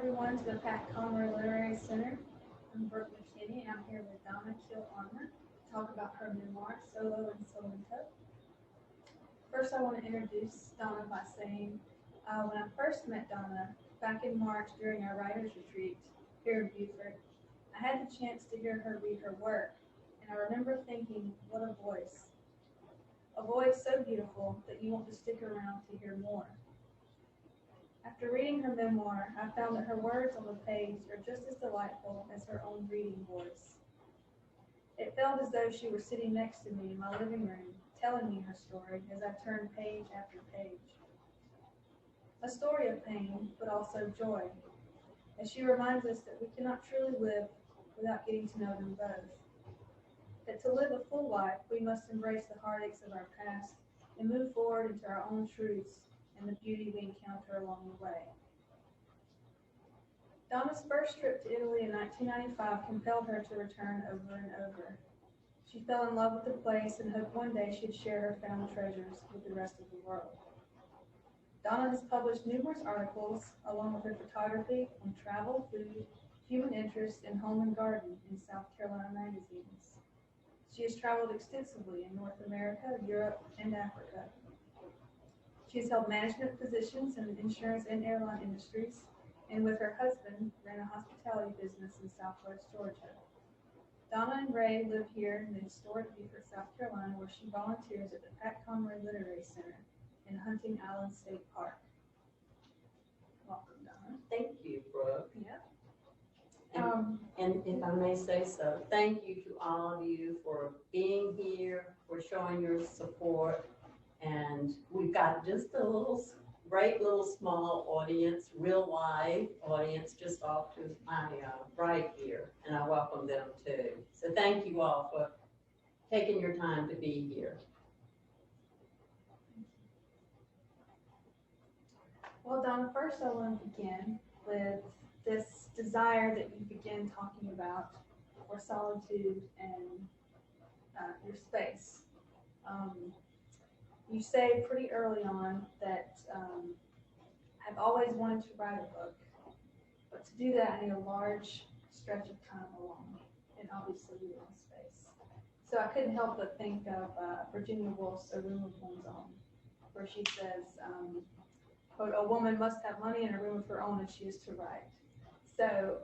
everyone to the Pat Conroy Literary Center. I'm Brooke McKinney, and I'm here with Donna Keel Armer to talk about her memoir, Solo in Salento. First, I want to introduce Donna by saying, when I first met Donna back in March during our writer's retreat here in Beaufort, I had the chance to hear her read her work, and I remember thinking, what a voice. A voice so beautiful that you want to stick around to hear more. After reading her memoir, I found that her words on the page are just as delightful as her own reading voice. It felt as though she were sitting next to me in my living room, telling me her story as I turned page after page. A story of pain, but also joy, as she reminds us that we cannot truly live without getting to know them both. That to live a full life, we must embrace the heartaches of our past and move forward into our own truths and the beauty we encounter along the way. Donna's first trip to Italy in 1995 compelled her to return over and over. She fell in love with the place and hoped one day she'd share her found treasures with the rest of the world. Donna has published numerous articles, along with her photography, on travel, food, human interest, and home and garden in South Carolina magazines. She has traveled extensively in North America, Europe, and Africa. She has held management positions in the insurance and airline industries, and with her husband, ran a hospitality business in Southwest Georgia. Donna and Ray live here in the historic Beaufort, South Carolina, where she volunteers at the Pat Conroy Literary Center in Hunting Island State Park. Welcome, Donna. Thank you, Brooke. Yeah. And if I may say so, thank you to all of you for being here, for showing your support. And we've got just a great little small audience, real live audience, just off to my right here, and I welcome them too. So thank you all for taking your time to be here. Well, Donna, first I want to begin with this desire that you began talking about for solitude and your space. You say pretty early on that I've always wanted to write a book, but to do that I need a large stretch of time alone, and obviously your own space. So I couldn't help but think of Virginia Woolf's A Room of One's Own, where she says, quote, a woman must have money and a room of her own if she is to write. So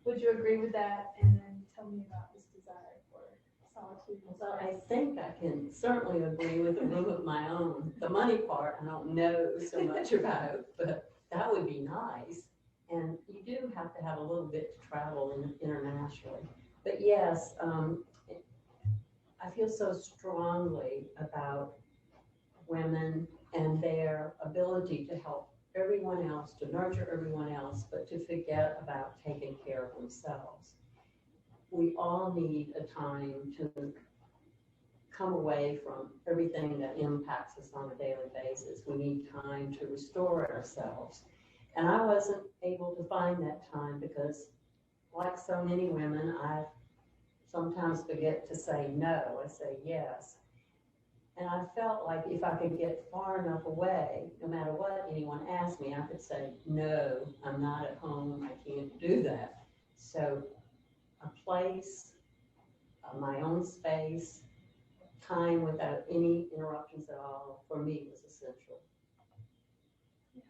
would you agree with that? And then tell me about this desire for solitude. Well, I think I can certainly agree with a room of my own. The money part I don't know so much about, but that would be nice. And you do have to have a little bit to travel internationally. But yes, I feel so strongly about women and their ability to help everyone else, to nurture everyone else, but to forget about taking care of themselves. We all need a time to come away from everything that impacts us on a daily basis. We need time to restore ourselves. And I wasn't able to find that time because, like so many women, I sometimes forget to say no. I say yes. And I felt like if I could get far enough away, no matter what anyone asked me, I could say, no, I'm not at home, I can't do that. So a place, my own space, time without any interruptions at all, for me was essential. Yeah.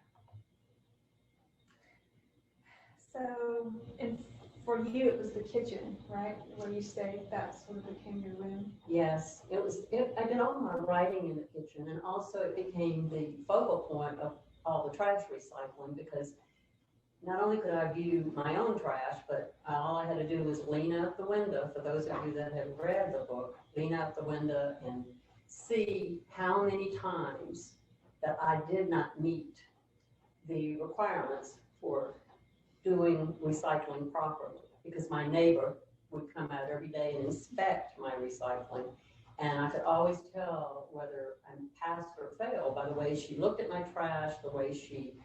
So, and for you, it was the kitchen, right? Where you say that sort of became your room? Yes, I did all my writing in the kitchen, and also it became the focal point of all the trash recycling, because not only could I view my own trash, but all I had to do was lean out the window. For those of you that have read the book, lean out the window and see how many times that I did not meet the requirements for doing recycling properly, because my neighbor would come out every day and inspect my recycling, and I could always tell whether I passed or failed by the way she looked at my trash, the way she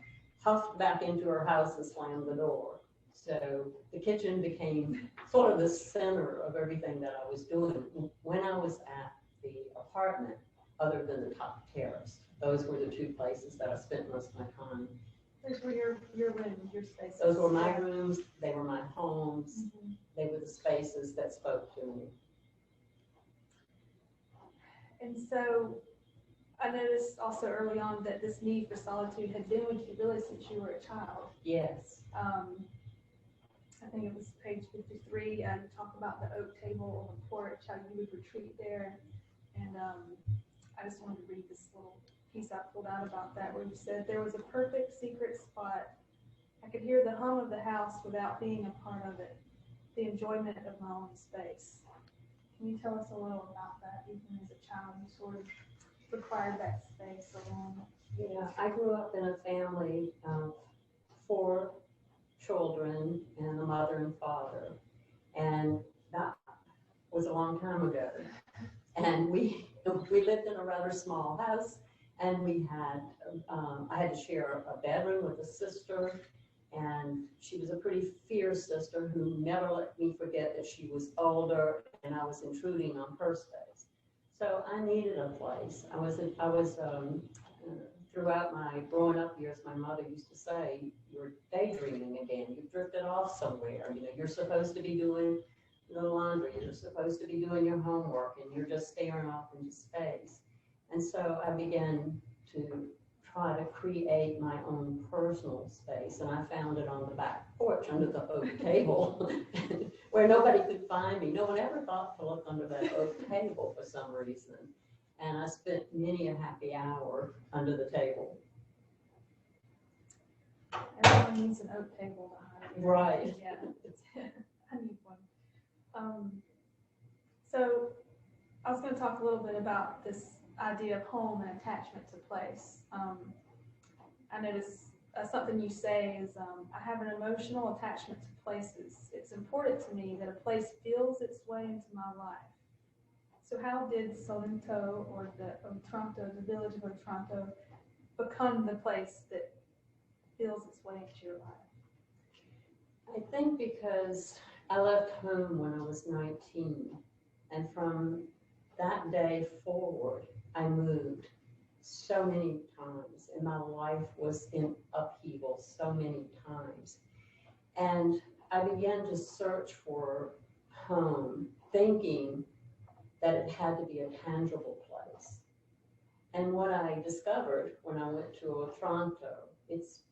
huffed back into her house and slammed the door. So the kitchen became sort of the center of everything that I was doing when I was at the apartment, other than the top terrace. Those were the two places that I spent most of my time. Those were your rooms, your spaces. Those were my rooms, they were my homes, Mhm. they were the spaces that spoke to me. And so I noticed also early on that this need for solitude had been with you really since you were a child. Yes. I think it was page 53, and talk about the oak table on the porch, how you would retreat there. And I just wanted to read this little piece I pulled out about that, where you said, there was a perfect secret spot. I could hear the hum of the house without being a part of it, the enjoyment of my own space. Can you tell us a little about that? Even as a child, you sort of required that space alone. Yeah, I grew up in a family of 4 children and a mother and father, and that was a long time ago. And we lived in a rather small house, and we had I had to share a bedroom with a sister, and she was a pretty fierce sister who never let me forget that she was older and I was intruding on her space. So I needed a place. I was throughout my growing up years, my mother used to say, "You're daydreaming again. You've drifted off somewhere. You know, you're supposed to be doing the laundry. You're supposed to be doing your homework, and you're just staring off into space." And so I began to try to create my own personal space, and I found it on the back porch under the oak table, where nobody could find me. No one ever thought to look under that oak table for some reason. And I spent many a happy hour under the table. Everyone needs an oak table behind it. Right. Yeah, I need one. So I was going to talk a little bit about this idea of home and attachment to place. I noticed something you say is, I have an emotional attachment to places. It's important to me that a place feels its way into my life. So how did Salento, or the Otranto, the village of Otranto, become the place that feels its way into your life? I think because I left home when I was 19, and from that day forward, I moved so many times, and my life was in upheaval so many times. And I began to search for home, thinking that it had to be a tangible place. And what I discovered when I went to Otranto, it's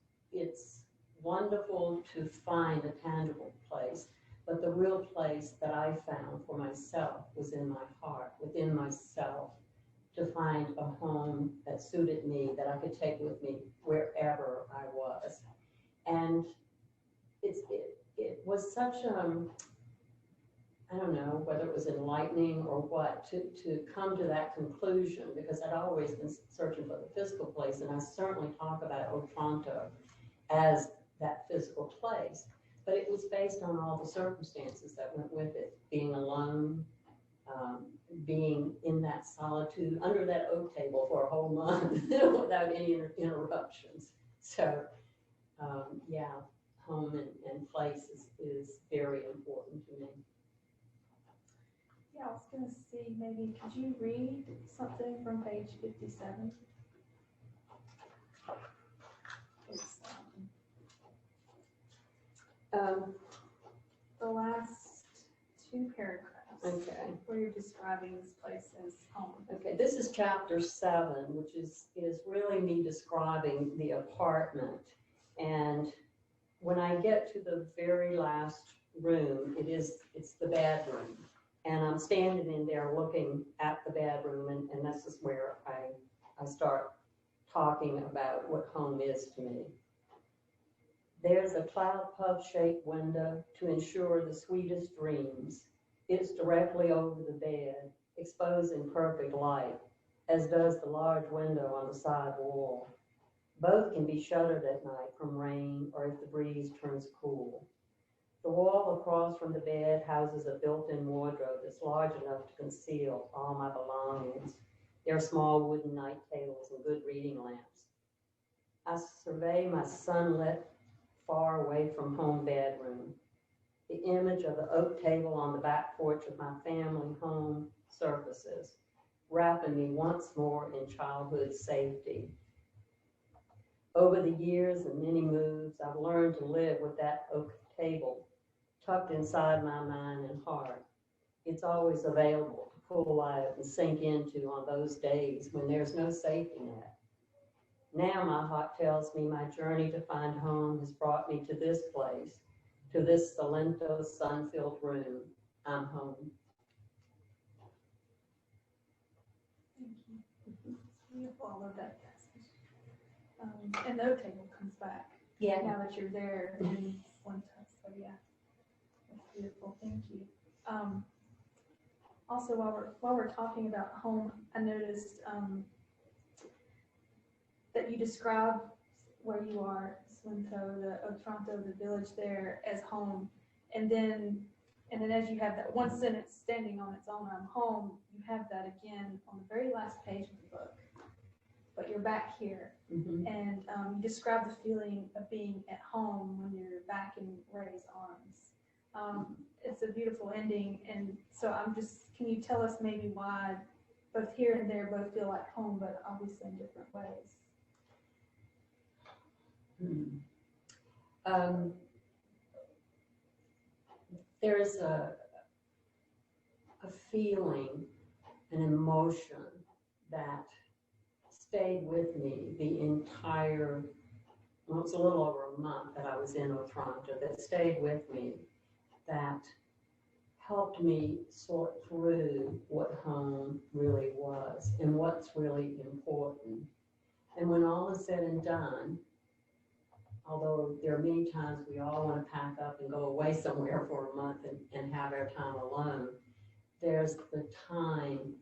wonderful to find a tangible place, but the real place that I found for myself was in my heart, within myself, to find a home that suited me, that I could take with me wherever I was. And it was such I don't know whether it was enlightening or what, to come to that conclusion, because I'd always been searching for the physical place, and I certainly talk about Otranto as that physical place, but it was based on all the circumstances that went with it, being alone, being in that solitude, under that oak table for a whole month without any interruptions. So, yeah, home and place is very important to me. Yeah, I was going to see, maybe, could you read something from page 57? It's the last 2 paragraphs. Okay. Where you're describing this place as home. Okay, this is chapter 7, which is really me describing the apartment. And when I get to the very last room, it's the bedroom. And I'm standing in there looking at the bedroom, and this is where I start talking about what home is to me. There's a cloud puff-shaped window to ensure the sweetest dreams. It's directly over the bed, exposed in perfect light, as does the large window on the side wall. Both can be shuttered at night from rain or if the breeze turns cool. The wall across from the bed houses a built-in wardrobe that's large enough to conceal all my belongings. There are small wooden night tables and good reading lamps. I survey my sunlit, far away from home bedroom. The image of the oak table on the back porch of my family home surfaces, wrapping me once more in childhood safety. Over the years and many moves, I've learned to live with that oak table tucked inside my mind and heart. It's always available to pull out and sink into on those days when there's no safety net. Now my heart tells me my journey to find home has brought me to this place, to this Salento sun-filled room. I'm home. Thank you. It's beautiful. I love that passage. And the oak table comes back Yeah. now that you're there in one touch. So yeah, that's beautiful. Thank you. Also, while we're talking about home, I noticed that you describe where you are, Salento, the Otranto, the village there, as home, and then as you have that one sentence standing on its own, I'm home, you have that again on the very last page of the book. But you're back here, and you describe the feeling of being at home when you're back in Ray's arms. It's a beautiful ending, and so can you tell us maybe why both here and there both feel like home, but obviously in different ways? There's a feeling, an emotion that stayed with me the entire, well, it was a little over a month that I was in Otranto, that stayed with me, that helped me sort through what home really was and what's really important. And when all is said and done, although there are many times we all want to pack up and go away somewhere for a month and have our time alone, there's the time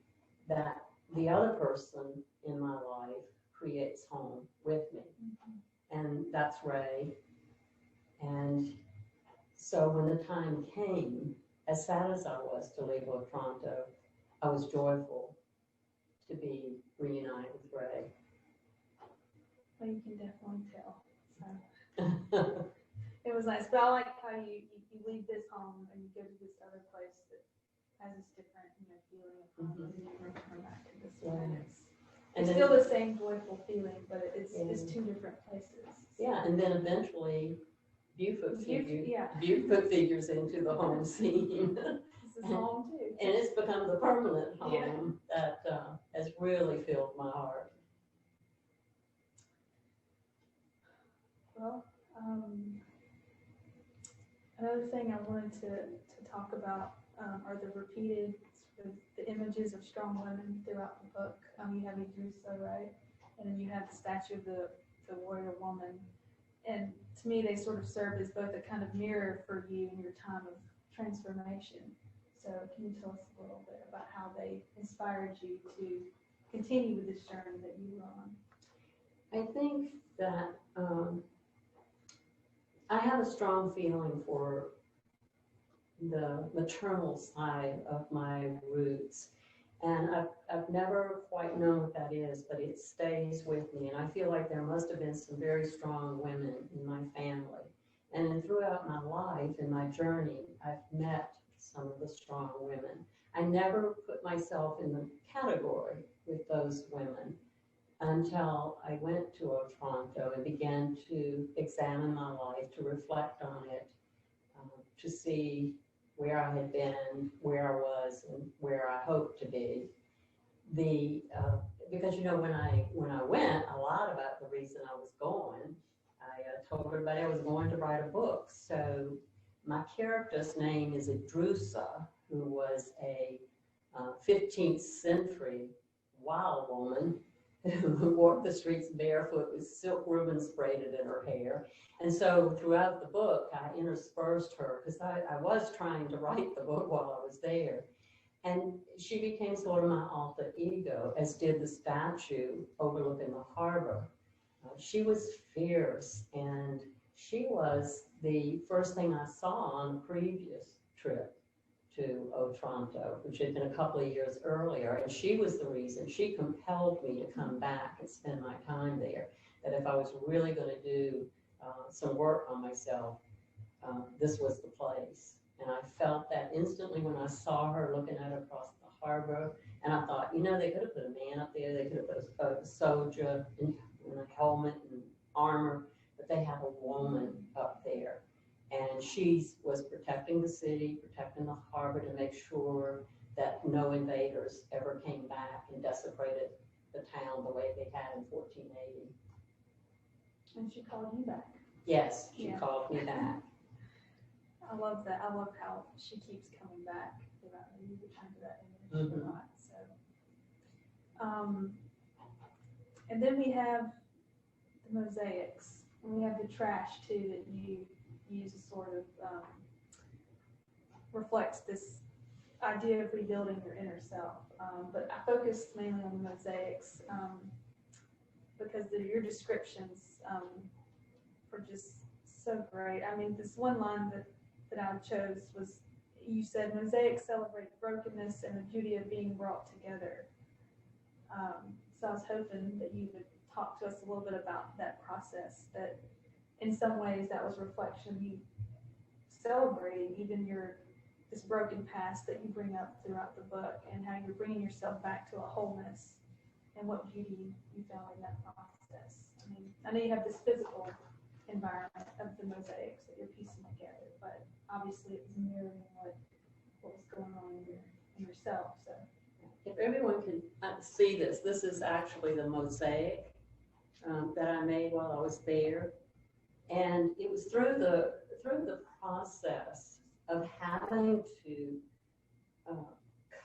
that the other person in my life creates home with me. And that's Ray. And so when the time came, as sad as I was to leave Otranto, I was joyful to be reunited with Ray. Well, you can definitely tell. So it was nice, but I like how you leave this home and you go to this other place that has this different, feeling of home, and then you return back to this one. It's still the same joyful feeling, but it's two different places. Yeah, and then eventually Buford figures into the home scene. This is home too. And it's become the permanent home that has really filled my heart. Well, another thing I wanted to talk about are the repeated the images of strong women throughout the book. You have Idrissa, right? And then you have the statue of the warrior woman. And to me, they sort of serve as both a kind of mirror for you in your time of transformation. So can you tell us a little bit about how they inspired you to continue with this journey that you were on? I think that I have a strong feeling for the maternal side of my roots. And I've never quite known what that is, but it stays with me. And I feel like there must have been some very strong women in my family. And throughout my life and my journey, I've met some of the strong women. I never put myself in the category with those women until I went to Otranto and began to examine my life, to reflect on it, to see where I had been, where I was, and where I hoped to be. Because when I went, a lot about the reason I was going. I told everybody I was going to write a book. So my character's name is Idrissa, who was a 15th century wild woman who walked the streets barefoot with silk ribbons braided in her hair. And so throughout the book, I interspersed her because I was trying to write the book while I was there. And she became sort of my alter ego, as did the statue overlooking the harbor. She was fierce, and she was the first thing I saw on the previous trip to Otranto, which had been a couple of years earlier. And she was the reason, she compelled me to come back and spend my time there, that if I was really going to do some work on myself, this was the place. And I felt that instantly when I saw her looking out across the harbor. And I thought, they could have put a man up there, they could have put a soldier in a helmet and armor, but they have a woman up there. And she was protecting the city, protecting the harbor to make sure that no invaders ever came back and desecrated the town the way they had in 1480. And she called you back. Yes, she Yeah. called me back. I love that. I love how she keeps coming back. You return to that image a lot. So, and then we have the mosaics, and we have the trash too that you use to sort of reflects this idea of rebuilding your inner self. But I focused mainly on the mosaics because your descriptions were just so great. I mean, this one line that I chose was, you said, mosaics celebrate brokenness and the beauty of being brought together. So I was hoping that you would talk to us a little bit about that process, that in some ways that was a reflection of you celebrating even this broken past that you bring up throughout the book, and how you're bringing yourself back to a wholeness, and what beauty you found in that process. I mean, I know you have this physical environment of the mosaics that you're piecing together, but obviously it was mirroring what was going on in yourself. So if everyone can see this, this is actually the mosaic that I made while I was there, and it was through the process of having to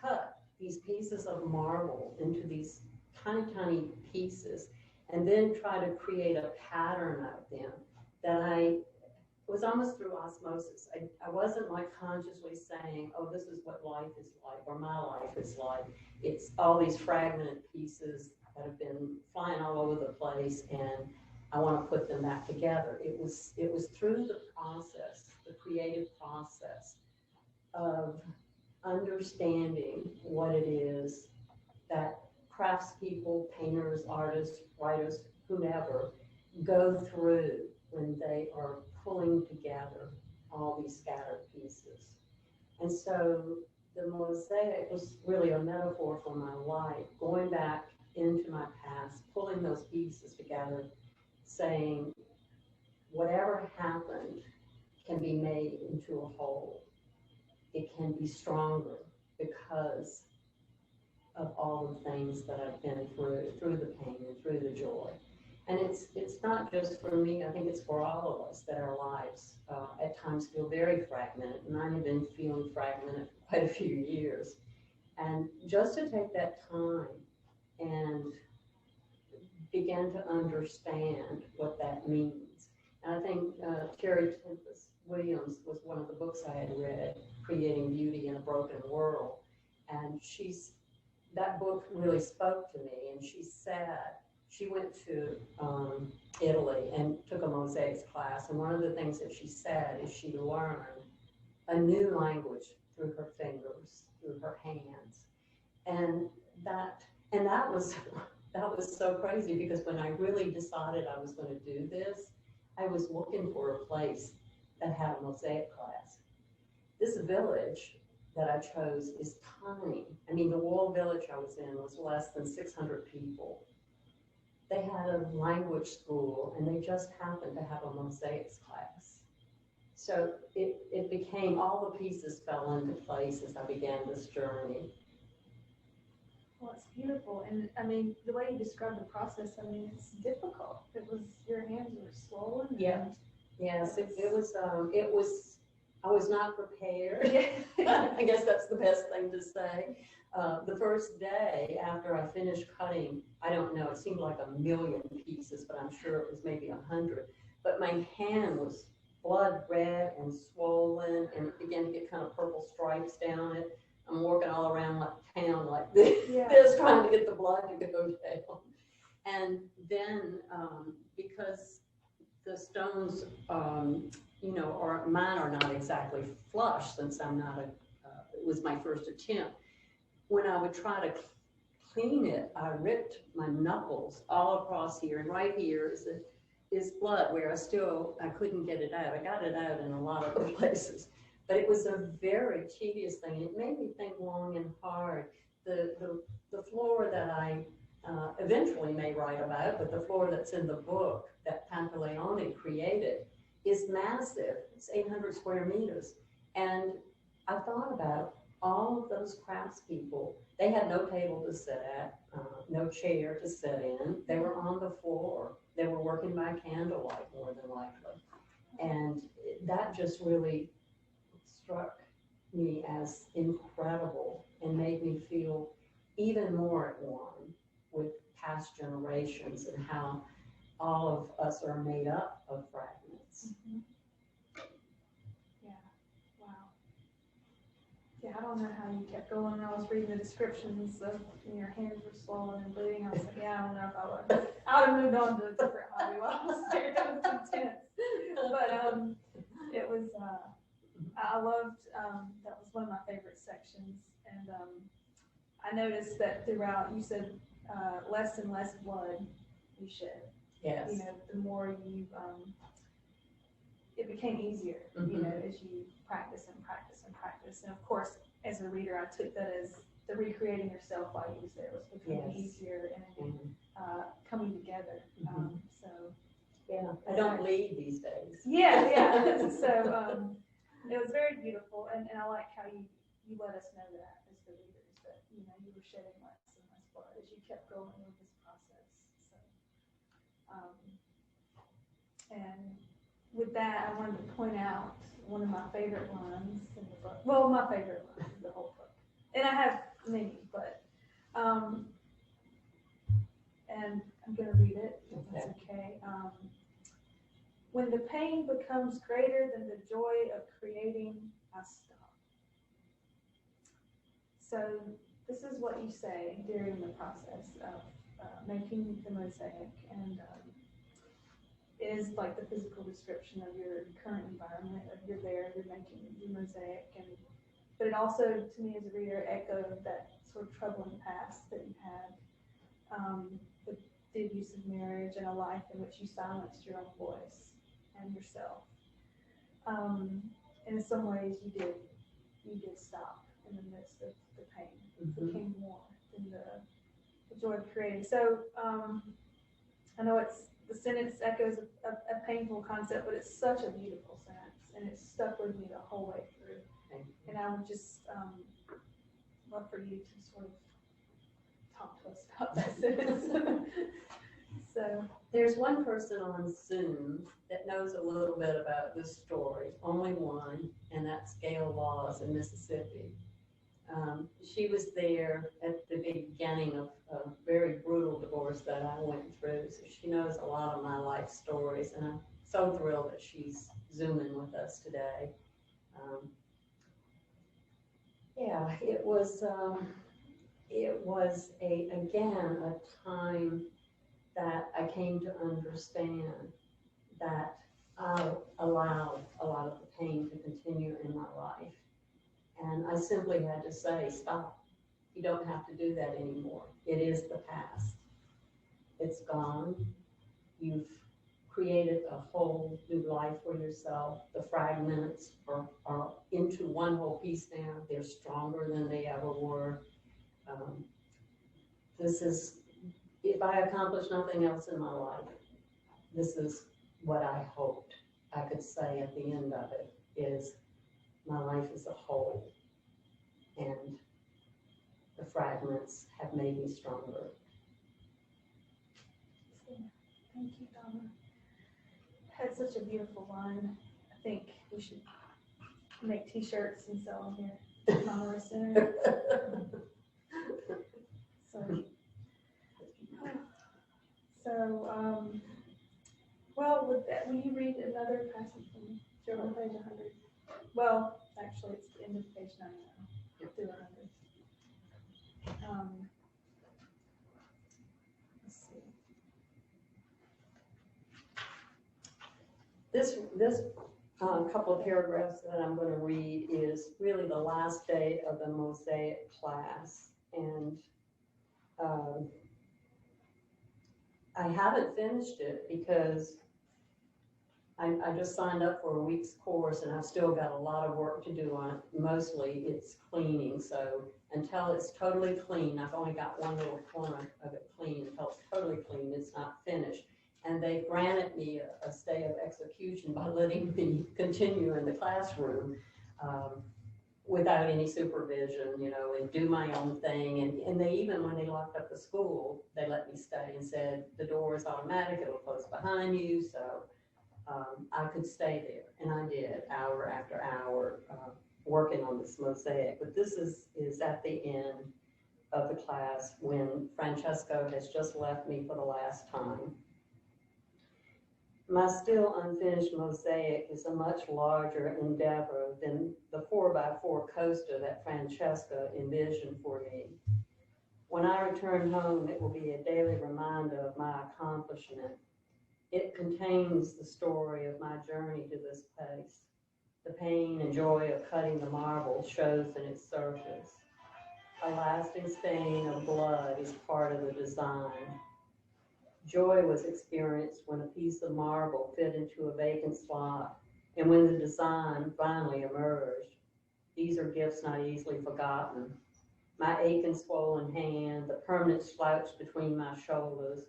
cut these pieces of marble into these tiny pieces, and then try to create a pattern of them that it was almost through osmosis. I wasn't like consciously saying, oh, this is what life is like, or my life is like. It's all these fragmented pieces that have been flying all over the place, and I want to put them back together. It was through the process, the creative process of understanding what it is that craftspeople, painters, artists, writers, whomever, go through when they are pulling together all these scattered pieces. And so the mosaic was really a metaphor for my life, going back into my past, pulling those pieces together, saying whatever happened can be made into a whole. It can be stronger because of all the things that I've been through the pain and through the joy. And it's not just for me, I think it's for all of us, that our lives at times feel very fragmented. Mine have been feeling fragmented for quite a few years. And just to take that time and begin to understand what that means. And I think Terry Tempest Williams was one of the books I had read, Creating Beauty in a Broken World. And that book really spoke to me. And she said, she went to Italy and took a mosaics class. And one of the things that she said is she learned a new language through her fingers, through her hands. And that was so crazy, because when I really decided I was going to do this, I was looking for a place that had a mosaic class. This village that I chose is tiny. I mean, the whole village I was in was less than 600 people. They had a language school, and they just happened to have a mosaics class. So it became, all the pieces fell into place as I began this journey. well, it's beautiful. And I mean, the way you described the process, I mean, it's difficult. Your hands were swollen. Yeah. Yes, it was, I was not prepared. Yeah. I guess that's the best thing to say. The first day after I finished cutting, I don't know, it seemed like 1,000,000 pieces, but I'm sure it was maybe 100. But my hand was blood red and swollen, and it began to get kind of purple stripes down it. I'm walking all around like town like this, trying to get the blood to go down. And then because the stones, mine are not exactly flush, since I'm not it was my first attempt. When I would try to clean it, I ripped my knuckles all across here, and right here is blood where I couldn't get it out. I got it out in a lot of other places, but it was a very tedious thing. It made me think long and hard. The floor that I eventually may write about, but the floor that's in the book that Pantaleone created is massive. It's 800 square meters. And I thought about all of those craftspeople. They had no table to sit at, no chair to sit in. They were on the floor. They were working by candlelight, more than likely. And that just really struck me as incredible and made me feel even more at one with past generations and how all of us are made up of fragments. Mm-hmm. Yeah, wow. Yeah, I don't know how you kept going. I was reading the descriptions of your hands were swollen and bleeding. I was like, yeah, I don't know if I would. I would have moved on to a different hobby while I was there. It was intense. But it was, I loved, that was one of my favorite sections. And I noticed that throughout, you said less and less blood you shed. Yes. You know, the more you, it became easier, you know, as you practice and practice and practice. And of course, as a reader, I took that as the recreating yourself while you was there was becoming easier and coming together. So yeah, I don't bleed these days. Yeah, yeah. So it was very beautiful, and I like how you let us know that as the readers that you know you were shedding less and less blood as you kept going with this process. So, and with that, I wanted to point out one of my favorite lines in the book. Well, my favorite line in the whole book, and I have many, but and I'm going to read it. If that's okay. When the pain becomes greater than the joy of creating, I stop. So this is what you say during the process of making the mosaic, and it is like the physical description of your current environment. Of you're there, you're making your mosaic, but it also, to me as a reader, echoed that sort of troubling past that you had with the abusive marriage and a life in which you silenced your own voice and yourself. In some ways you did stop in the midst of the pain. It became more than the joy of creating. So I know the sentence echoes a painful concept, but it's such a beautiful sentence, and it stuck with me the whole way through. And I would just love for you to sort of talk to us about that sentence. So there's one person on Zoom that knows a little bit about this story, only one, and that's Gail Laws in Mississippi. She was there at the beginning of a very brutal divorce that I went through, so she knows a lot of my life stories, and I'm so thrilled that she's Zooming with us today. Yeah, it was again a time that I came to understand that I allowed a lot of the pain to continue in my life. And I simply had to say, stop. You don't have to do that anymore. It is the past. It's gone. You've created a whole new life for yourself. The fragments are into one whole piece now. They're stronger than they ever were. If I accomplish nothing else in my life, this is what I hoped I could say at the end of it, is my life is a whole, and the fragments have made me stronger. Thank you, Donna. Had such a beautiful line. I think we should make t-shirts and sell them here at Memoir Center. Well, with that, will you read another passage for me? You're on page 100. Well, actually, it's the end of page 99 through 100. Let's see. This couple of paragraphs that I'm going to read is really the last day of the mosaic class, and I haven't finished it because I just signed up for a week's course, and I've still got a lot of work to do on it. Mostly it's cleaning, so until it's totally clean, I've only got one little corner of it clean. Until it's totally clean, it's not finished. and they granted me a stay of execution by letting me continue in the classroom without any supervision, you know, and do my own thing. And they even, when they locked up the school, they let me stay and said, the door is automatic, it'll close behind you. So I could stay there. And I did, hour after hour, working on this mosaic. But this is at the end of the class when Francesco has just left me for the last time. My still unfinished mosaic is a much larger endeavor than the 4x4 coaster that Francesca envisioned for me. When I return home, it will be a daily reminder of my accomplishment. It contains the story of my journey to this place. The pain and joy of cutting the marble shows in its surface. A lasting stain of blood is part of the design. Joy was experienced when a piece of marble fit into a vacant slot and when the design finally emerged. These are gifts not easily forgotten. My aching, swollen hand, the permanent slouch between my shoulders,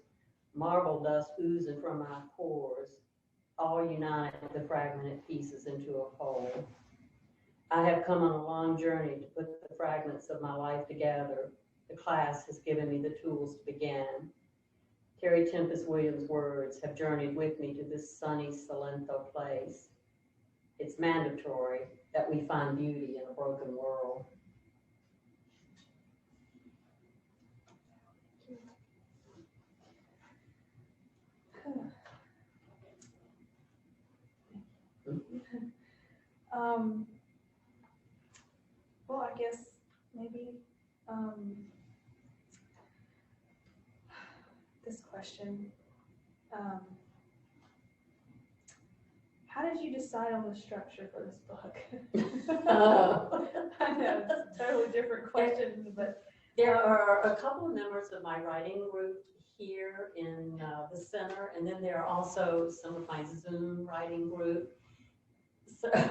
marble dust oozing from my pores, all unite the fragmented pieces into a whole. I have come on a long journey to put the fragments of my life together. The class has given me the tools to begin. Terry Tempest Williams' words have journeyed with me to this sunny Salento place. It's mandatory that we find beauty in a broken world. Well, I guess maybe this question, how did you decide on the structure for this book? I know it's a totally different question, but there are a couple of members of my writing group here in the center, and then there are also some of my Zoom writing group.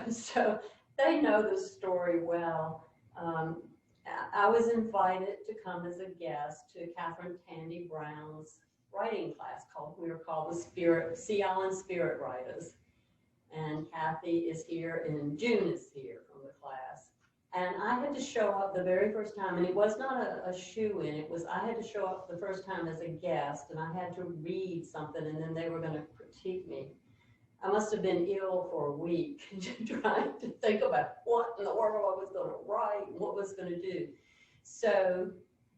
So they know the story well. I was invited to come as a guest to Catherine Tandy Brown's writing class we were called the Sea Island Spirit Writers. And Kathy is here, and June is here from the class. And I had to show up the very first time, and it was not a shoe-in. I had to show up the first time as a guest, and I had to read something, and then they were going to critique me. I must have been ill for a week trying to think about what in the world I was going to write and what I was going to do. So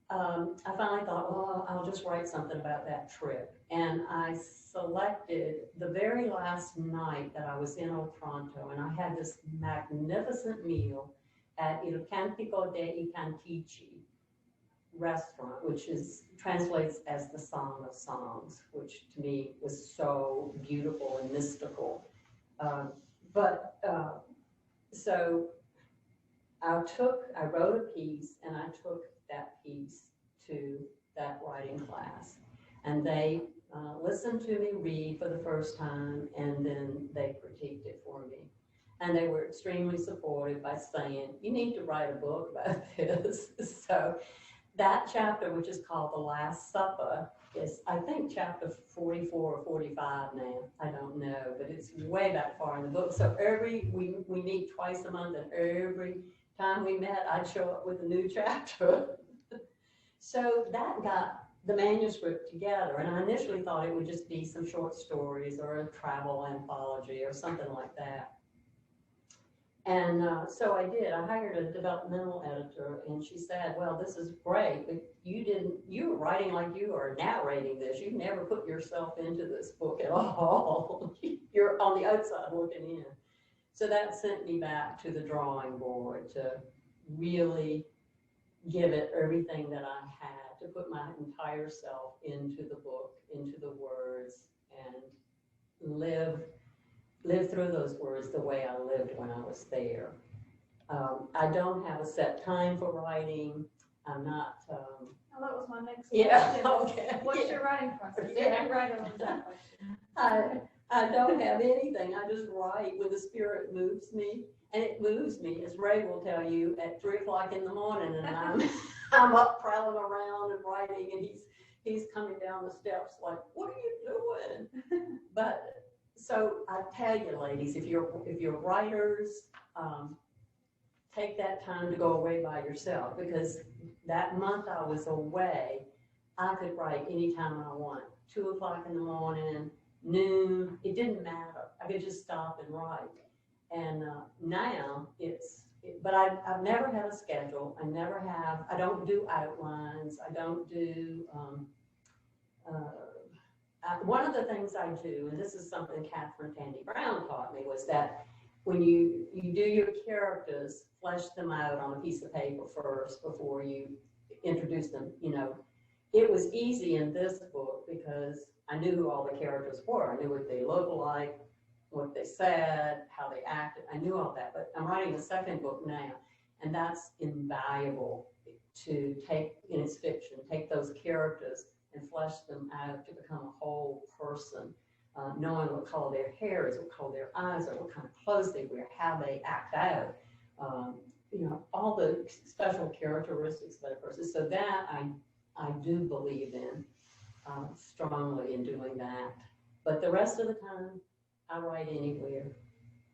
I finally thought, well, I'll just write something about that trip. And I selected the very last night that I was in Otranto, and I had this magnificent meal at Il Cantico dei Cantici restaurant, which translates as the Song of Songs, which to me was so beautiful and mystical. So I wrote a piece, and I took that piece to that writing class, and they listened to me read for the first time, and then they critiqued it for me. And they were extremely supportive by saying, you need to write a book about this. So that chapter, which is called The Last Supper, is, I think, chapter 44 or 45 now. I don't know, but it's way back far in the book. So we meet twice a month, and every time we met, I'd show up with a new chapter. So that got the manuscript together, and I initially thought it would just be some short stories or a travel anthology or something like that. And so I did. I hired a developmental editor, and she said, well, this is great, but you were writing like you are narrating this. You never put yourself into this book at all. You're on the outside looking in. So that sent me back to the drawing board to really give it everything that I had, to put my entire self into the book, into the words, and live through those words the way I lived when I was there. I don't have a set time for writing. I'm not. Oh, that was my next Yeah. question. Okay. What's your writing process? Yeah, you write on that question. I don't have anything. I just write when the spirit moves me, and it moves me, as Ray will tell you, at 3 o'clock in the morning, and I'm up prowling around and writing, and he's coming down the steps like, what are you doing? But, so I tell you, ladies, if you're writers, take that time to go away by yourself, because that month I was away, I could write anytime I want. 2 o'clock in the morning, noon, it didn't matter. I could just stop and write. And now but I've never had a schedule. I don't do outlines. I don't do, one of the things I do, and this is something Catherine Tandy Brown taught me, was that when you do your characters, flesh them out on a piece of paper first before you introduce them, It was easy in this book because I knew who all the characters were. I knew what they looked like, what they said, how they acted. I knew all that, but I'm writing a second book now, and that's invaluable to take, in its fiction, take those characters and flesh them out to become a whole person, knowing what color their hair is, what color their eyes are, what kind of clothes they wear, how they act out, all the special characteristics of that person. So that I do believe in strongly in doing that. But the rest of the time, I write anywhere,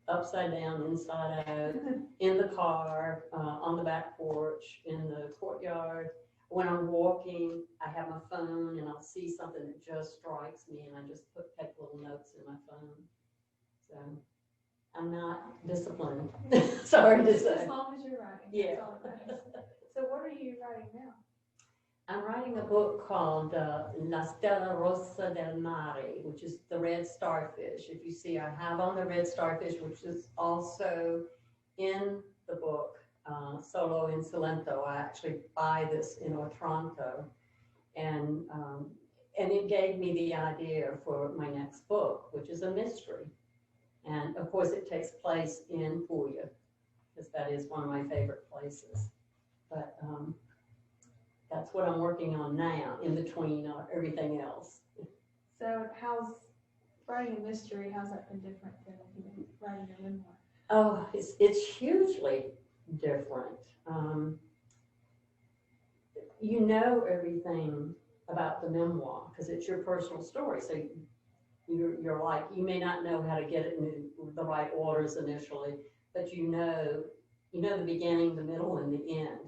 upside down, inside out, in the car, on the back porch, in the courtyard. When I'm walking, I have my phone and I'll see something that just strikes me and I just take little notes in my phone. So I'm not disciplined, sorry to say. As long as you're writing. Yeah. That's all that matters. So what are you writing now? I'm writing a book called La Stella Rossa del Mare, which is the Red Starfish. If you see, I have on the Red Starfish, which is also in the book, Solo in Salento. I actually buy this in Otranto, and it gave me the idea for my next book, which is a mystery. And of course, it takes place in Puglia, because that is one of my favorite places. But that's what I'm working on now, in between everything else. So how's writing a mystery, how's that been different than writing a memoir? Oh, it's hugely different. You know everything about the memoir because it's your personal story. So you're like, you may not know how to get it in the right orders initially, but you know the beginning, the middle, and the end.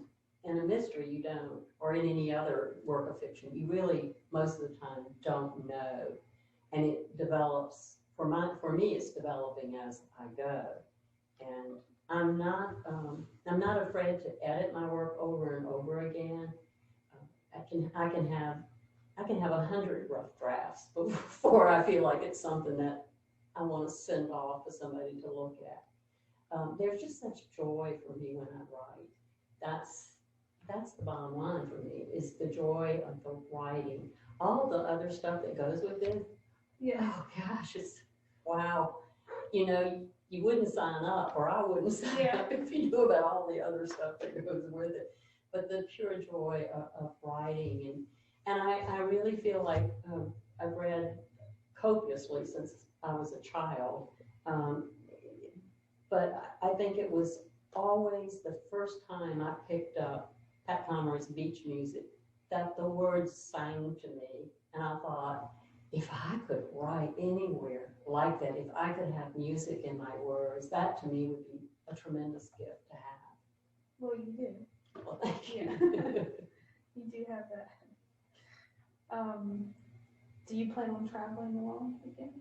In a mystery, you don't, or in any other work of fiction, you really, most of the time, don't know. And it develops, for me, it's developing as I go. And I'm not afraid to edit my work over and over again. I can have 100 rough drafts before I feel like it's something that I want to send off to somebody to look at. There's just such joy for me when I write. That's the bottom line for me, is the joy of the writing. All the other stuff that goes with it, oh gosh, it's wow. You wouldn't sign up, or I wouldn't sign up if you knew about all the other stuff that goes with it. But the pure joy of writing, and I really feel like I've read copiously since I was a child. But I think it was always the first time I picked up Pat Conroy's beach music that the words sang to me. And I thought, if I could write anywhere like that, if I could have music in my words, that to me would be a tremendous gift to have. Well, you do. Well, thank you. You do have that. Do you plan on traveling along again?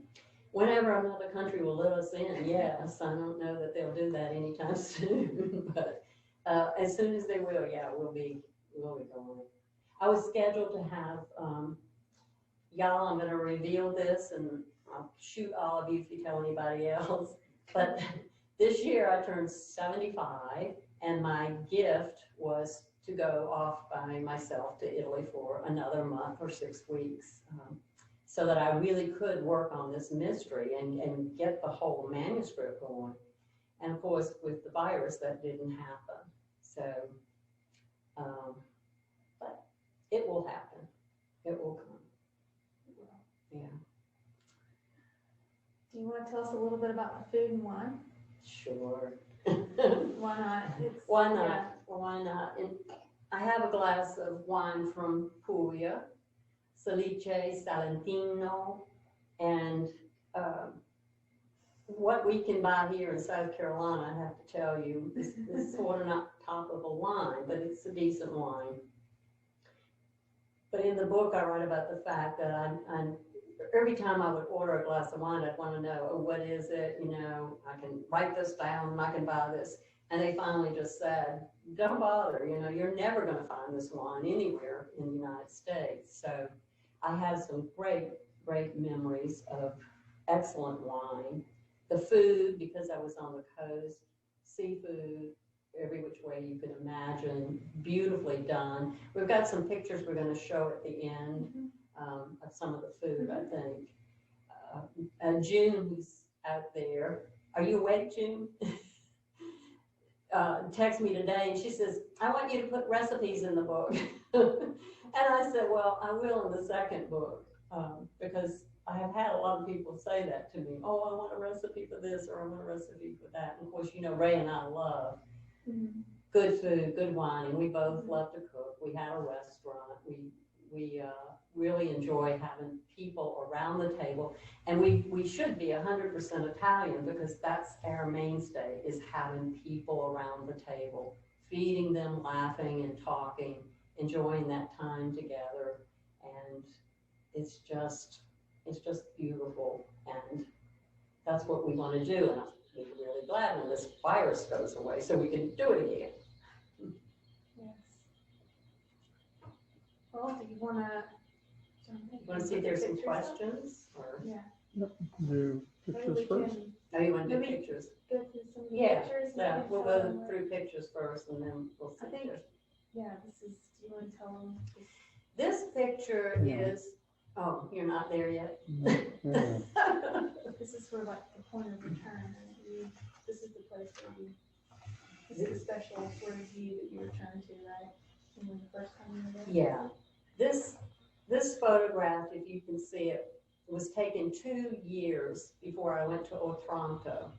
Whenever another country will let us in, yes. I don't know that they'll do that anytime soon, but as soon as they will, we'll be going. I was scheduled to have, y'all, I'm going to reveal this, and I'll shoot all of you if you tell anybody else, but this year I turned 75, and my gift was to go off by myself to Italy for another month or 6 weeks. So that I really could work on this mystery and get the whole manuscript going. And of course, with the virus, that didn't happen. So, but it will happen. It will come. Yeah. Do you want to tell us a little bit about the food and wine? Sure. Why not? Why not? Yeah. Why not? And I have a glass of wine from Puglia. Salentino, and what we can buy here in South Carolina, I have to tell you, is sort of not top of the line, but it's a decent wine. But in the book, I write about the fact that I'm every time I would order a glass of wine, I'd want to know, oh, what is it? You know, I can write this down and I can buy this. And they finally just said, don't bother, you know, you're never going to find this wine anywhere in the United States. So I have some great, great memories of excellent wine. The food, because I was on the coast, seafood, every which way you could imagine, beautifully done. We've got some pictures we're going to show at the end of some of the food, I think. June, who's out there, are you awake, June? Text me today, and she says, I want you to put recipes in the book. And I said, well, I will in the second book, because I have had a lot of people say that to me. Oh, I want a recipe for this, or I want a recipe for that. And of course, you know, Ray and I love good food, good wine, and we both love to cook. We had a restaurant. We really enjoy having people around the table, and we should be 100% Italian, because that's our mainstay, is having people around the table, feeding them, laughing and talking, enjoying that time together, and it's just beautiful, and that's what we want to do. And I'm really glad when this virus goes away so we can do it again. Yes. Well, do you want to see if there's some questions? Or? Yeah. Do pictures first? Oh, you want to do pictures? Go through some pictures? Yeah, we'll go through pictures first, and then we'll see. I think, yeah, this is, do you want to tell them? This picture is, oh, you're not there yet? No. This is sort of like the point of return. This is the place where this is a special sort of view that you return to, right? When the first time you were there? Yeah. This photograph, if you can see it, was taken 2 years before I went to Otranto.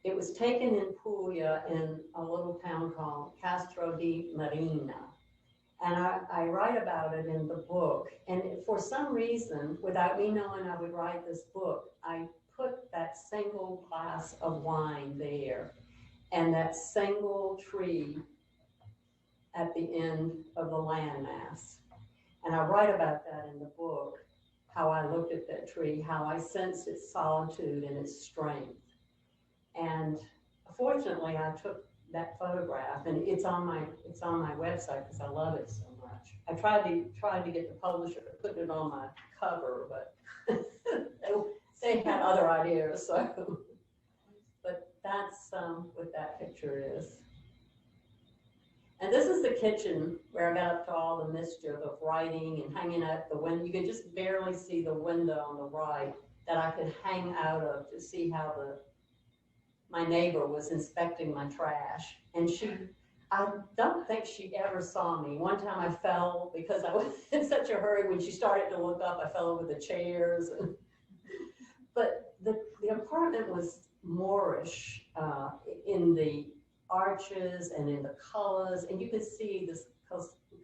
It was taken in Puglia, in a little town called Castro di Marina. And I write about it in the book. And for some reason, without me knowing I would write this book, I put that single glass of wine there and that single tree at the end of the landmass. And I write about that in the book, how I looked at that tree, how I sensed its solitude and its strength. And fortunately, I took that photograph, and it's on my website because I love it so much. I tried to get the publisher to put it on my cover, but they had other ideas. So, but that's what that picture is. And this is the kitchen where I got up to all the mischief of writing and hanging out the window. You could just barely see the window on the right that I could hang out of to see how my neighbor was inspecting my trash. And I don't think she ever saw me. One time I fell because I was in such a hurry. When she started to look up, I fell over the chairs. But the apartment was Moorish in the arches and in the colors, and you could see this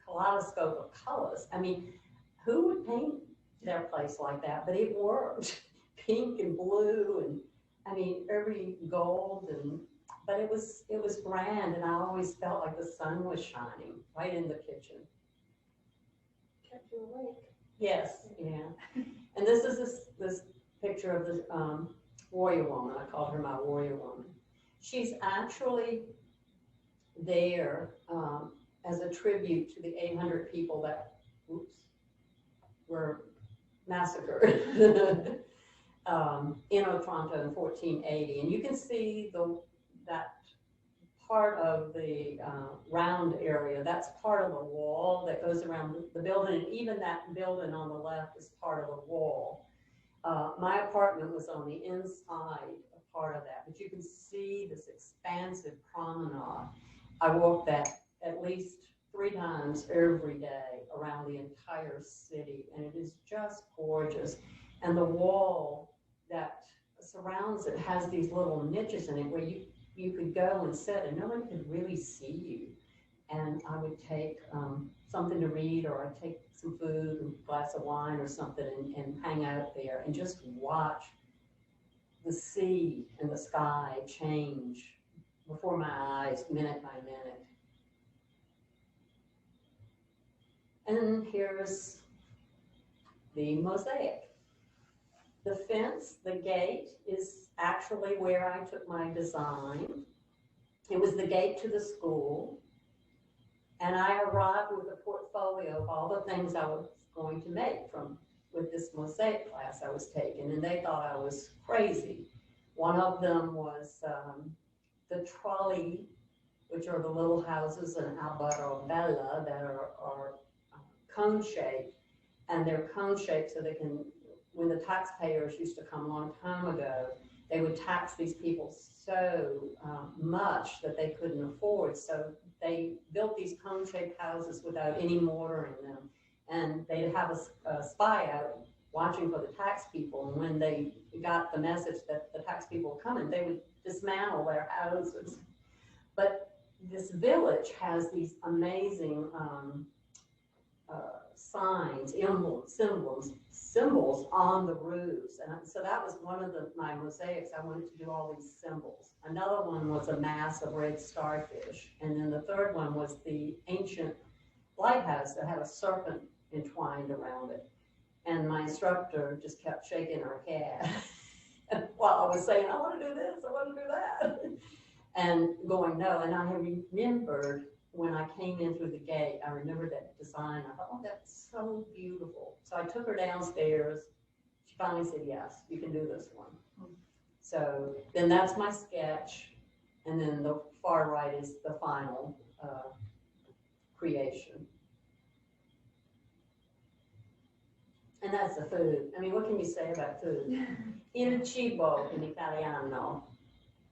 kaleidoscope of colors. I mean, who would paint their place like that? But it worked. Pink and blue, and I mean every gold, but it was grand, and I always felt like the sun was shining right in the kitchen. Kept you awake. Yes, yeah. And this is this picture of this warrior woman. I called her my warrior woman. She's actually there as a tribute to the 800 people that were massacred in Otranto in 1480. And you can see that part of the round area, that's part of the wall that goes around the building, and even that building on the left is part of the wall. My apartment was on the inside of part of that, but you can see this expansive promenade. I walked that at least 3 times every day around the entire city, and it is just gorgeous. And the wall that surrounds it has these little niches in it where you could go and sit and no one could really see you. and I would take something to read, or I'd take some food, a glass of wine or something, and hang out there and just watch the sea and the sky change before my eyes, minute by minute. And here's the mosaic. The fence, the gate, is actually where I took my design. It was the gate to the school. And I arrived with a portfolio of all the things I was going to make with this mosaic class I was taking, and they thought I was crazy. One of them was the trolley, which are the little houses in Albaro Bella that are cone shaped, and they're cone shaped so they can, when the taxpayers used to come a long time ago, they would tax these people so much that they couldn't afford. So they built these cone-shaped houses without any mortar in them, and they'd have a spy out watching for the tax people. And when they got the message that the tax people were coming, they would dismantle their houses. But this village has these amazing signs, emblems, symbols on the roofs. And so that was one of my mosaics. I wanted to do all these symbols. Another one was a mass of red starfish. And then the third one was the ancient lighthouse that had a serpent entwined around it. And my instructor just kept shaking her head while I was saying, I want to do this, I want to do that. And going, no. And I remembered when I came in through the gate, I remembered that design. I thought, oh, that's so beautiful. So I took her downstairs. She finally said, yes, you can do this one. So then that's my sketch. And then the far right is the final creation. And that's the food. I mean, what can you say about food? Il cibo in Italiano.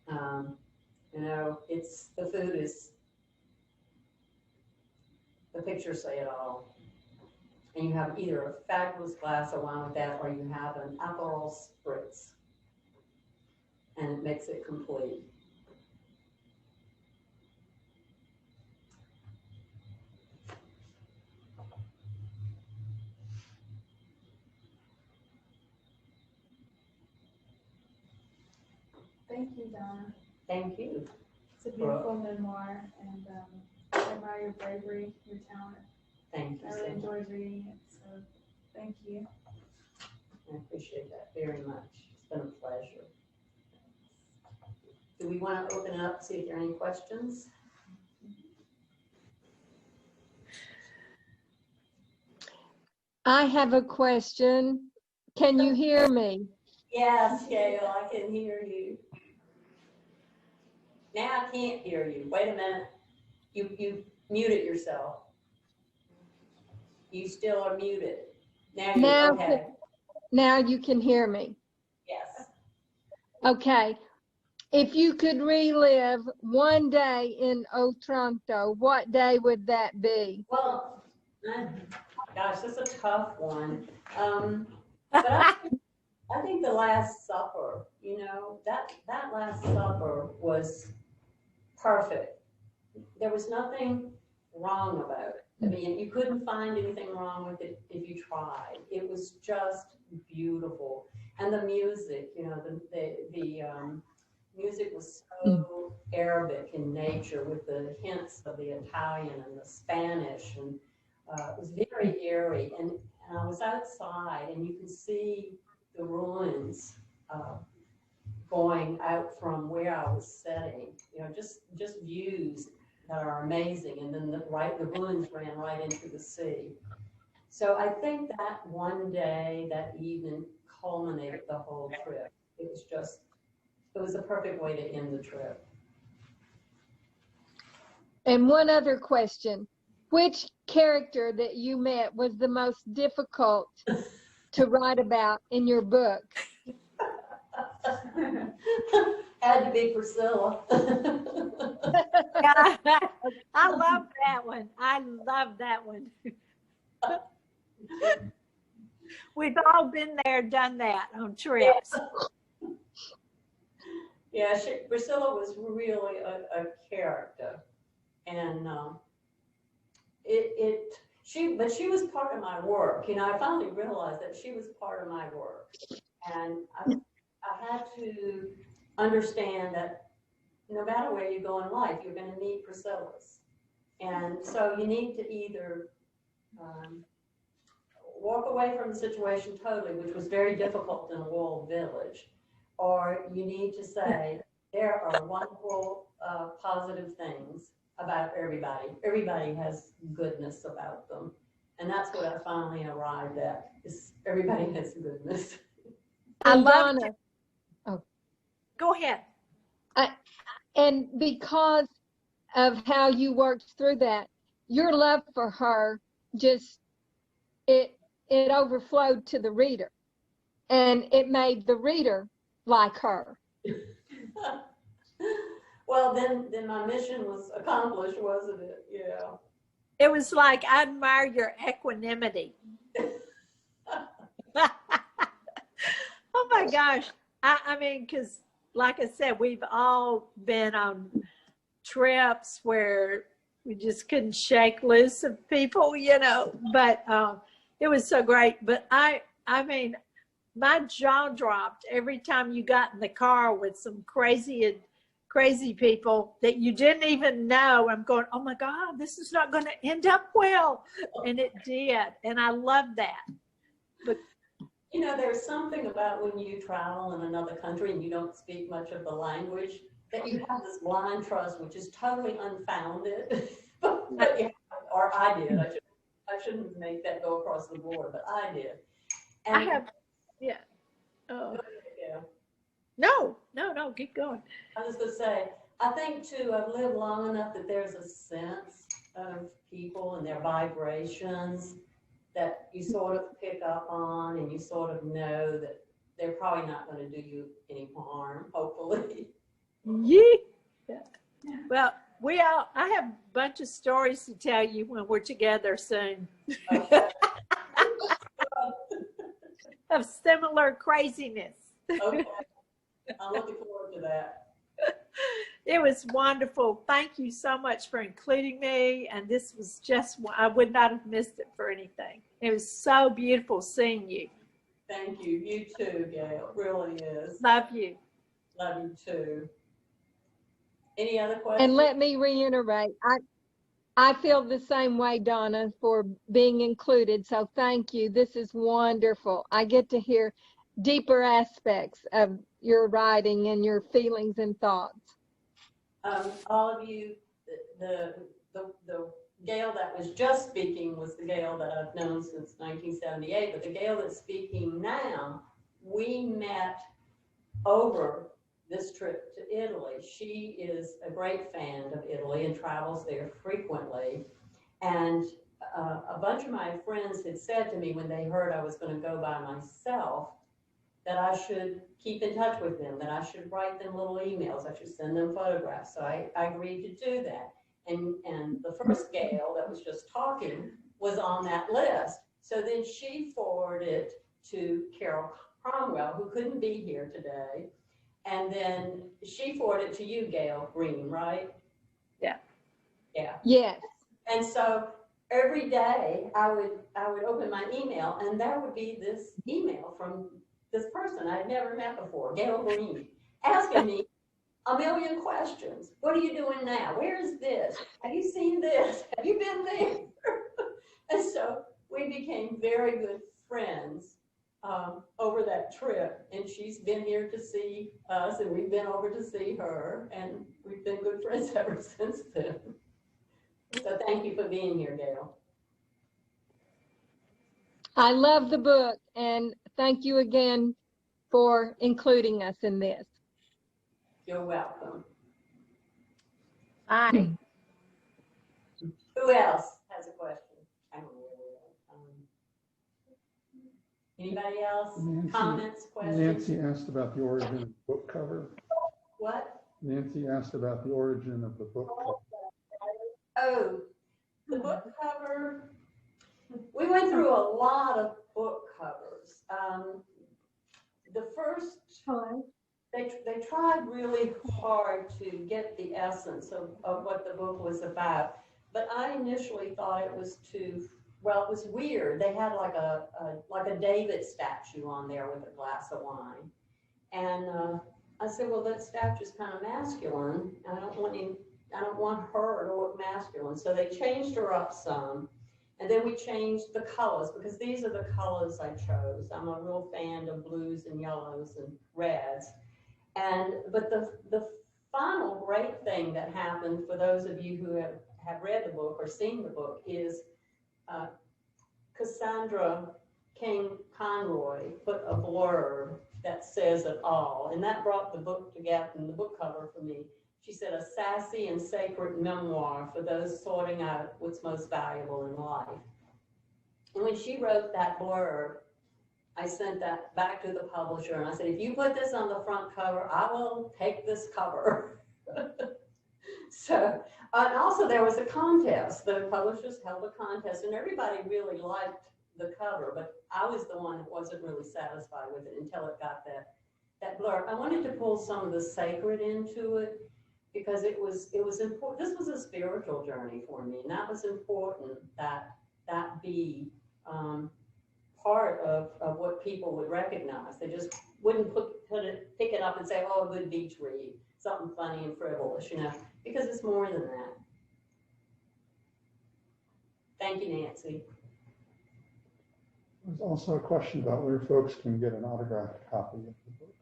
You know, the food is, the pictures say it all. And you have either a fabulous glass of wine with that, or you have an Aperol spritz. And it makes it complete. Thank you, Donna. Thank you. It's a beautiful memoir, and I admire your bravery, your talent. Thank you. I really enjoyed reading it, so thank you. I appreciate that very much. It's been a pleasure. Do we want to open it up, see if there are any questions? I have a question. Can you hear me? Yes, Gail, I can hear you. Now I can't hear you. Wait a minute. You muted yourself. You still are muted. Now you're okay. Now you can hear me. Yes. Okay. If you could relive one day in Otranto, what day would that be? Well, gosh, that's a tough one. But I think the Last Supper, you know, that Last Supper was perfect. There was nothing wrong about it. I mean, you couldn't find anything wrong with it if you tried. It was just beautiful. And the music, you know, the music was so Arabic in nature, with the hints of the Italian and the Spanish, and it was very airy. And I was outside, and you could see the ruins going out from where I was sitting. You know, just views that are amazing. And then the ruins ran right into the sea. So I think that one day, that evening, culminated the whole trip. It was a perfect way to end the trip. And one other question. Which character that you met was the most difficult to write about in your book? Had to be Priscilla. I love that one. I love that one. We've all been there, done that on trips. Yeah, Priscilla was really a character. And but she was part of my work. You know, I finally realized that she was part of my work. And I had to understand that no matter where you go in life, you're going to meet Priscillas. And so you need to either walk away from the situation totally, which was very difficult in a walled village, or you need to say, there are wonderful, positive things about everybody. Everybody has goodness about them. And that's what I finally arrived at, is everybody has goodness. I And love Donna, it. Go ahead. and because of how you worked through that, your love for her just, it overflowed to the reader, and it made the reader like her. Well, then my mission was accomplished, wasn't it? Yeah. It was like, I admire your equanimity. Oh my gosh. I mean, because like I said, we've all been on trips where we just couldn't shake loose of people, you know, but it was so great. But I mean, my jaw dropped every time you got in the car with some crazy people that you didn't even know. I'm going, oh my God, this is not going to end up well. And it did. And I love that. But you know, there's something about when you travel in another country and you don't speak much of the language, that you have this blind trust, which is totally unfounded. But yeah, or I did. I shouldn't make that go across the board, but I did. And I have, yeah. Oh. Yeah. No, keep going. I was going to say, I think too, I've lived long enough that there's a sense of people and their vibrations that you sort of pick up on, and you sort of know that they're probably not going to do you any harm, hopefully. Yeah. Well, I have a bunch of stories to tell you when we're together soon. Okay. Of similar craziness. Okay. I'm looking forward to that. It was wonderful. Thank you so much for including me. And this was just, I would not have missed it for anything. It was so beautiful seeing you. Thank you. You too, Gail. It really is. Love you. Love you too. Any other questions? And let me reiterate, I feel the same way, Donna, for being included. So thank you. This is wonderful. I get to hear deeper aspects of your writing and your feelings and thoughts. All of you, the Gail that was just speaking was the Gail that I've known since 1978, but the Gail that's speaking now, we met over this trip to Italy. She is a great fan of Italy and travels there frequently. And a bunch of my friends had said to me when they heard I was going to go by myself that I should keep in touch with them, that I should write them little emails, I should send them photographs. So I agreed to do that. And the first Gail that was just talking was on that list. So then she forwarded to Carol Cromwell, who couldn't be here today. And then she forwarded to you, Gail Green, right? Yeah. Yeah. Yes. And so every day I would open my email, and there would be this email from this person I'd never met before, Gail Green, asking me a million questions. What are you doing now? Where is this? Have you seen this? Have you been there? And so we became very good friends over that trip. And she's been here to see us, and we've been over to see her, and we've been good friends ever since then. So thank you for being here, Gail. I love the book, and thank you again for including us in this. You're welcome. Hi. Who else has a question? I don't know. Anybody else? Comments, questions? Nancy asked about the origin of the book cover. What? Nancy asked about the origin of the book cover. Oh, the book cover. We went through a lot of book covers. The first time, they tried really hard to get the essence of what the book was about. but I initially thought it was well, it was weird. They had like a David statue on there with a glass of wine. And I said, well, that statue's kind of masculine. I don't want her to look masculine. So they changed her up some. And then we changed the colors, because these are the colors I chose. I'm a real fan of blues and yellows and reds. But the final great thing that happened, for those of you who have read the book or seen the book, is Cassandra King Conroy put a blurb that says it all. And that brought the book together in the book cover for me. She said, a sassy and sacred memoir for those sorting out what's most valuable in life. And when she wrote that blurb, I sent that back to the publisher and I said, if you put this on the front cover, I will take this cover. So, and also there was a contest. The publishers held a contest and everybody really liked the cover, but I was the one that wasn't really satisfied with it until it got that blurb. I wanted to pull some of the sacred into it, because it was important. This was a spiritual journey for me, and that was important that be part of what people would recognize. They just wouldn't pick it up and say, oh, a good beach read, something funny and frivolous, because it's more than that. Thank you, Nancy. There's also a question about where folks can get an autographed copy of the book.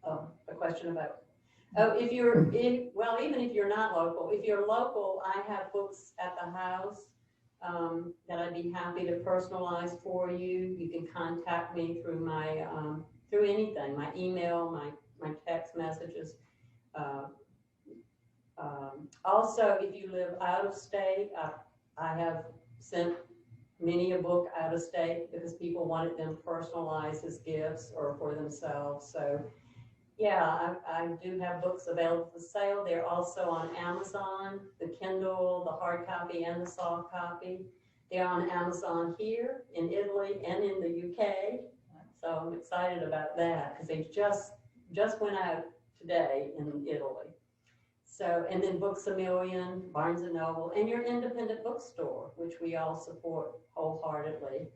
Oh, a question about. Oh, well, even if you're not local, if you're local, I have books at the house that I'd be happy to personalize for you. You can contact me through my, through anything, my email, my text messages. Also, if you live out of state, I have sent many a book out of state because people wanted them personalized as gifts or for themselves. So yeah, I do have books available for sale. They're also on Amazon, the Kindle, the hard copy and the soft copy. They're on Amazon here in Italy and in the UK. So I'm excited about that because they just went out today in Italy. So, and then Books A Million, Barnes & Noble, and your independent bookstore, which we all support wholeheartedly.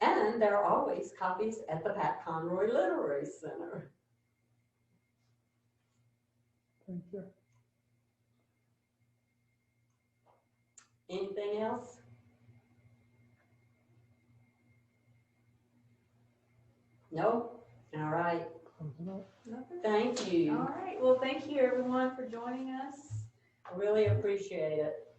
And there are always copies at the Pat Conroy Literary Center. Thank you. Anything else? No? All right. Nothing? Thank you. All right. Well, thank you everyone for joining us. I really appreciate it.